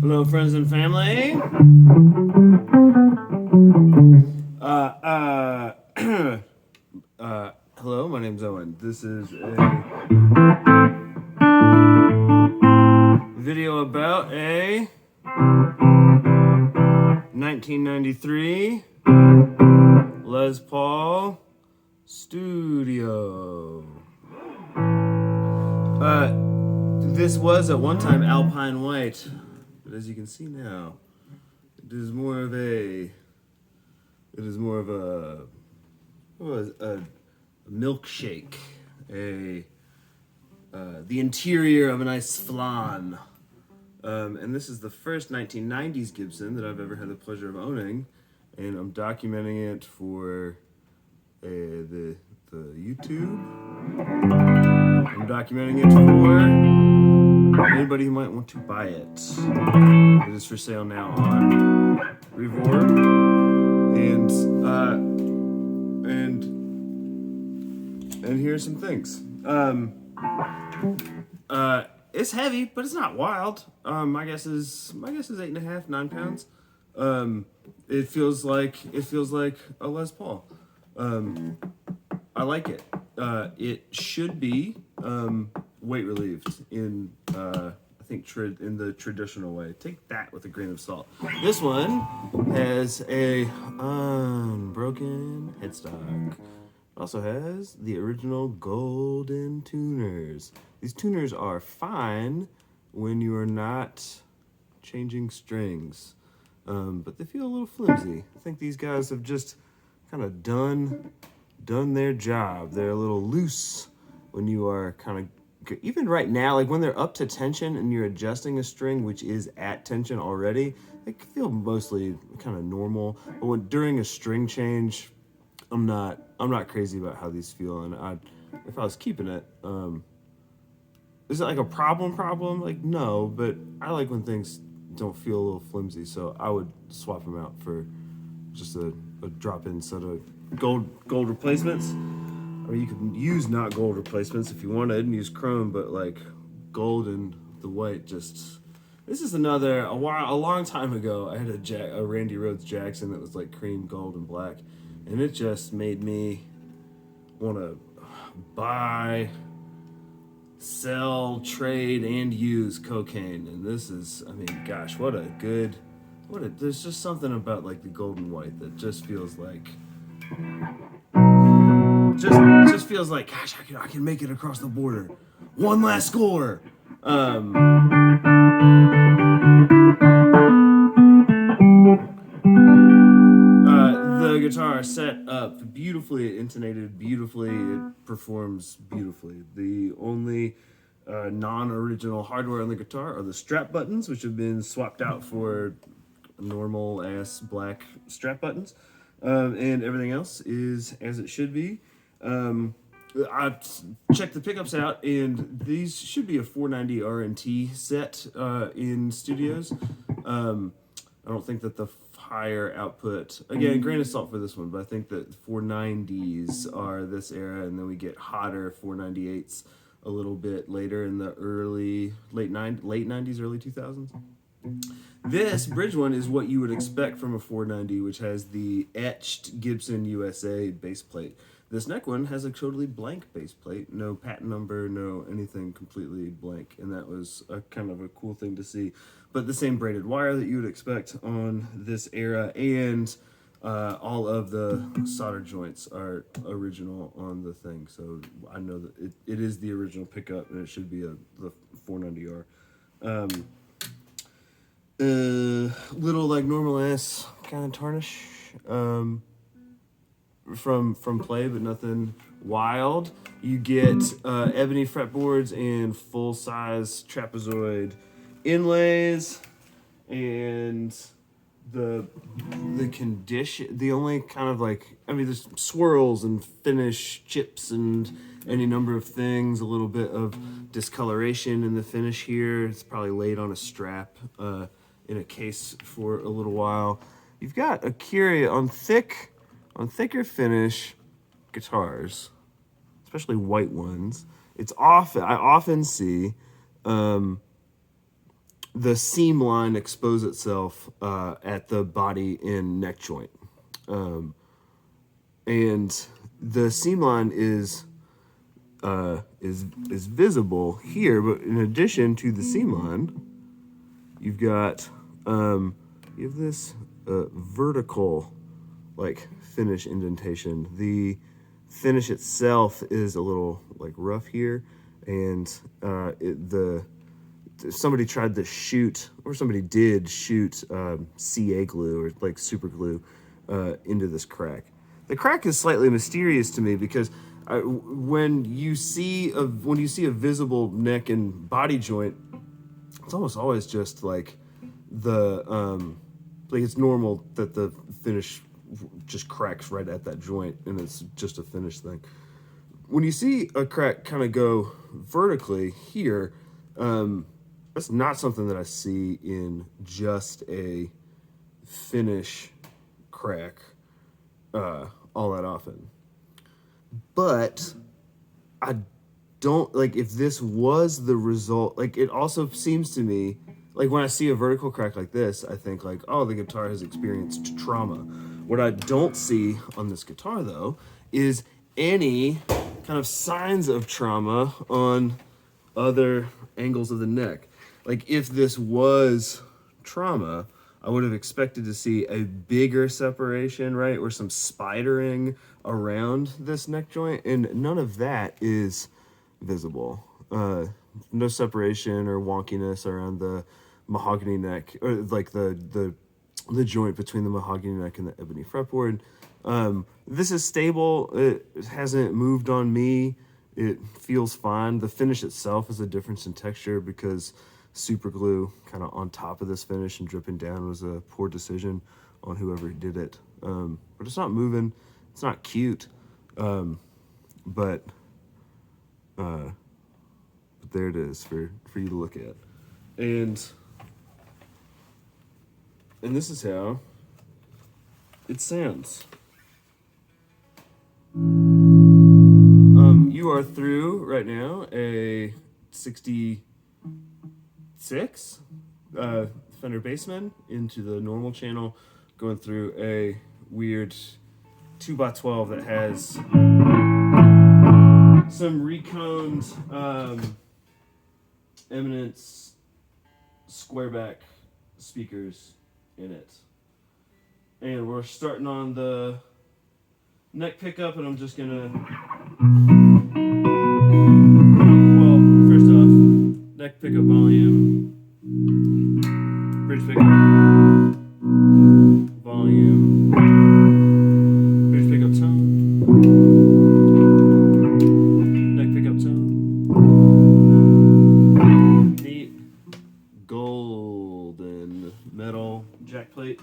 Hello, friends and family. Hello, my name's Owen. This is a video about a 1993 Les Paul Studio. This was at one time Alpine White, but as you can see now, it is more of a milkshake, the interior of a nice flan. And this is the first 1990s Gibson that I've ever had the pleasure of owning, and I'm documenting it for the YouTube. I'm documenting it for anybody who might want to buy it. It is for sale now on Reverb, and here's some things. It's heavy, but it's not wild. My guess is 8.5, 9 pounds. It feels like a Les Paul. I like it. It should be weight relieved in I think in the traditional way. Take that with a grain of salt. This one has a unbroken headstock. It also has the original golden tuners. These tuners are fine when you are not changing strings, but they feel a little flimsy. I think these guys have just kind of done their job. They're a little loose when you are kind of, even right now, like when they're up to tension and you're adjusting a string which is at tension already, they feel mostly kind of normal. But during a string change, I'm not crazy about how these feel. And if I was keeping it, is it like a problem? Like, no, but I like when things don't feel a little flimsy, so I would swap them out for just a drop-in set of gold replacements. Or you could use not gold replacements if you wanted and use chrome, but like gold and the white just... This is a long time ago, I had a Randy Rhoads Jackson that was like cream, gold, and black, and it just made me want to buy, sell, trade, and use cocaine. And this is, I mean, gosh, there's just something about like the gold and white that just feels like, just feels like, gosh, I can make it across the border. One last score. The guitar set up beautifully, it intonated beautifully, it performs beautifully. The only non-original hardware on the guitar are the strap buttons, which have been swapped out for normal ass black strap buttons, and everything else is as it should be. I checked the pickups out, and these should be a 490 R&T set in studios. I don't think that the higher output, again, grain of salt for this one, but I think that 490s are this era, and then we get hotter 498s a little bit later in the late 90s, early 2000s. This bridge one is what you would expect from a 490, which has the etched Gibson USA base plate. This neck one has a totally blank base plate, no patent number, no anything, completely blank, and that was a kind of a cool thing to see. But the same braided wire that you would expect on this era, and all of the solder joints are original on the thing, so I know that it is the original pickup, and it should be the 490R. Little like normal ass kind of tarnish from play, but nothing wild. You get ebony fretboards and full size trapezoid inlays, and the condition, the only kind of like, I mean, there's swirls and finish chips and any number of things, a little bit of discoloration in the finish here. It's probably laid on a strap in a case for a little while. You've got a curia on thicker finish guitars, especially white ones. I often see the seam line expose itself at the body and neck joint. And the seam line is visible here, but in addition to the seam line, you've got you have this vertical like finish indentation. The finish itself is a little like rough here, and somebody tried to shoot, or somebody did shoot CA glue or like super glue into this crack. The crack is slightly mysterious to me because when you see a visible neck and body joint, it's almost always just like it's normal that the finish just cracks right at that joint, and it's just a finish thing. When you see a crack kind of go vertically here, that's not something that I see in just a finish crack all that often. But I don't, like, if this was the result, like, it also seems to me, like, when I see a vertical crack like this, I think, like, oh, the guitar has experienced trauma. What I don't see on this guitar, though, is any kind of signs of trauma on other angles of the neck. Like, if this was trauma, I would have expected to see a bigger separation, right? Or some spidering around this neck joint, and none of that is visible. No separation or wonkiness around the mahogany neck, or like the joint between the mahogany neck and the ebony fretboard. This is stable. It hasn't moved on me. It feels fine. The finish itself is a difference in texture because super glue kind of on top of this finish and dripping down was a poor decision on whoever did it. But it's not moving. It's not cute. But there it is for you to look at. And this is how it sounds. You are through right now a 66 Fender Bassman into the normal channel, going through a weird 2x12 that has some reconed Eminence squareback speakers in it. And we're starting on the neck pickup, and I'm just gonna, well, first off, neck pickup volume, bridge pickup, volume, bridge pickup tone, neck pickup tone, neat golden metal jack plate.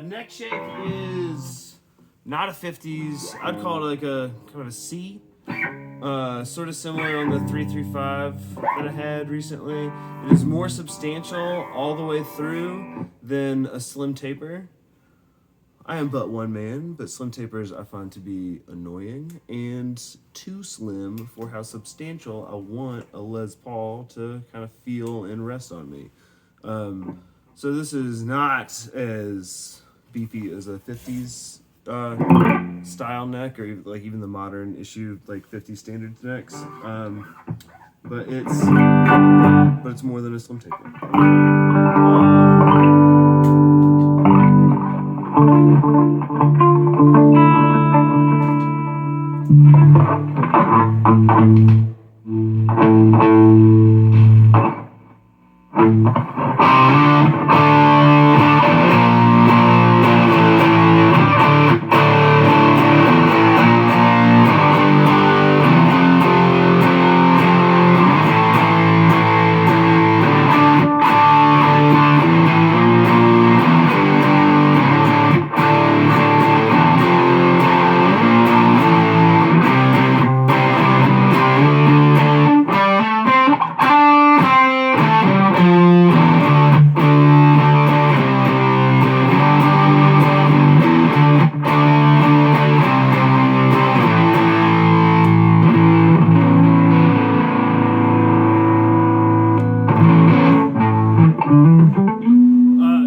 Neck shape is not a 50s. I'd call it like a kind of a C. Sort of similar on the 335 that I had recently. It is more substantial all the way through than a slim taper. I am but one man, but slim tapers I find to be annoying and too slim for how substantial I want a Les Paul to kind of feel and rest on me. So this is not as beefy as a 50s style neck, or like even the modern issue like 50 standard necks. But it's more than a slim taper.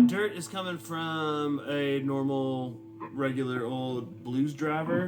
Dirt is coming from a normal, regular old blues driver.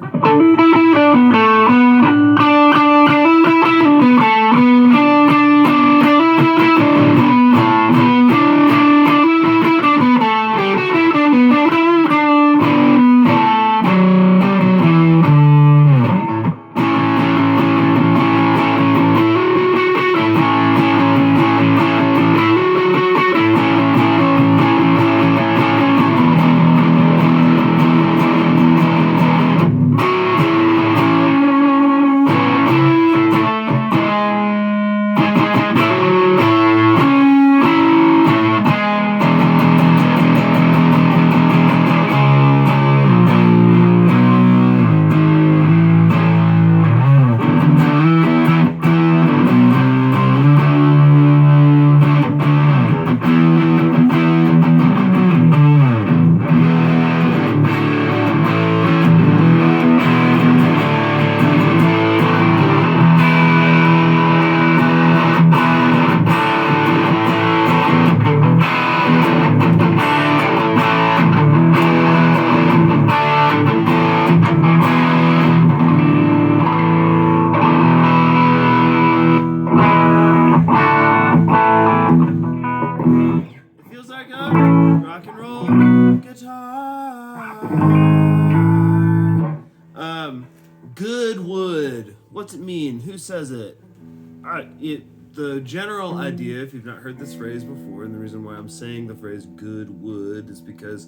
Rock and roll guitar. Good wood. What's it mean? Who says it? The general idea, if you've not heard this phrase before, and the reason why I'm saying the phrase good wood is because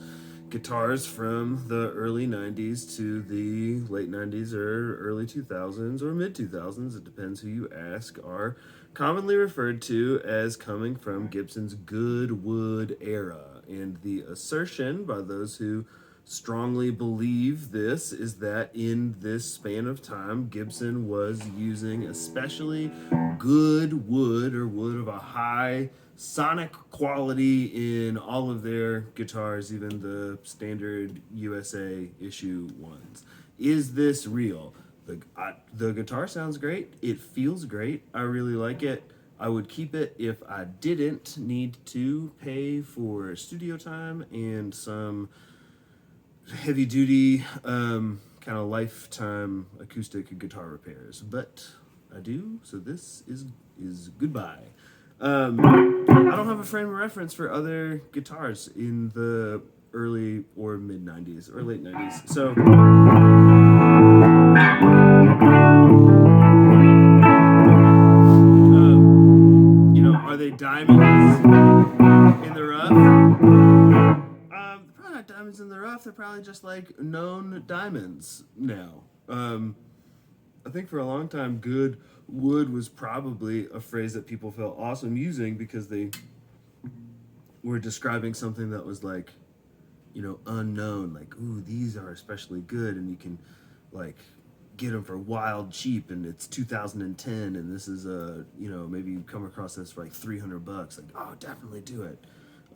guitars from the early 90s to the late 90s or early 2000s or mid 2000s, it depends who you ask, are commonly referred to as coming from Gibson's good wood era. And the assertion by those who strongly believe this is that in this span of time, Gibson was using especially good wood, or wood of a high sonic quality, in all of their guitars, even the standard USA issue ones. Is this real? The guitar sounds great. It feels great. I really like it. I would keep it if I didn't need to pay for studio time and some heavy duty kind of lifetime acoustic guitar repairs, but I do, so this is goodbye. I don't have a frame of reference for other guitars in the early or mid 90s or late 90s, so are they diamonds in the rough? Probably not diamonds in the rough. They're probably just like known diamonds now. I think for a long time, good wood was probably a phrase that people felt awesome using because they were describing something that was like, unknown. Like, ooh, these are especially good, and you can like get them for wild cheap, and it's 2010, and this is maybe you come across this for like $300. Like, oh, definitely do it.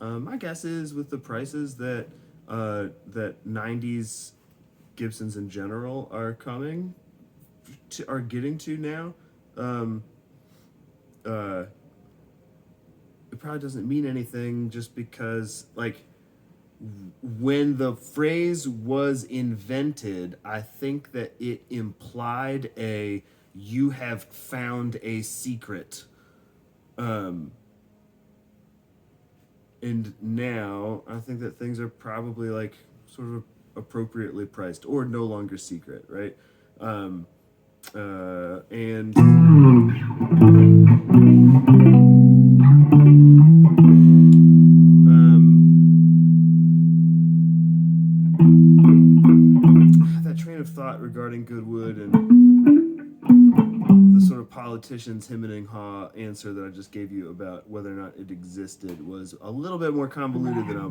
My guess is with the prices that 90s Gibsons in general are getting to now, it probably doesn't mean anything, just because like when the phrase was invented, I think that it implied a "you have found a secret." And now I think that things are probably like sort of appropriately priced or no longer secret, right? And that train of thought regarding Goodwood and the sort of politician's him and haw answer that I just gave you about whether or not it existed was a little bit more convoluted than I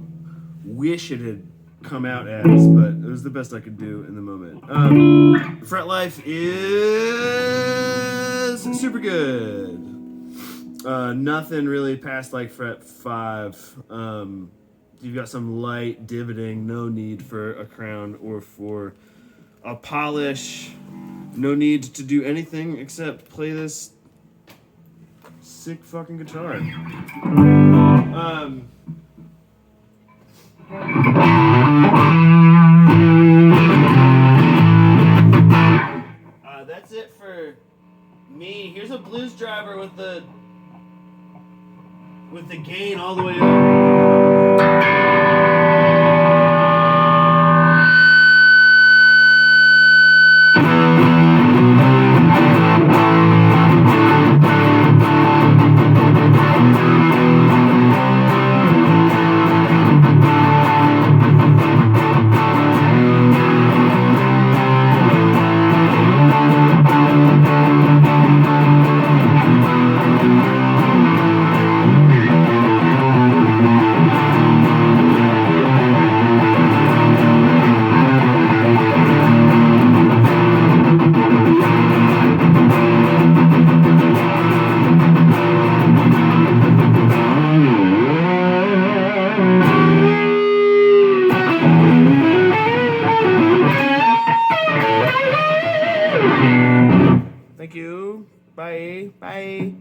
wish it had come out as, but it was the best I could do in the moment. Fret life is super good. Nothing really past like fret 5. You've got some light divoting, no need for a crown or for a polish. No need to do anything except play this sick fucking guitar. That's it for me. Here's a blues driver with the gain all the way up. Thank you. Bye. Bye.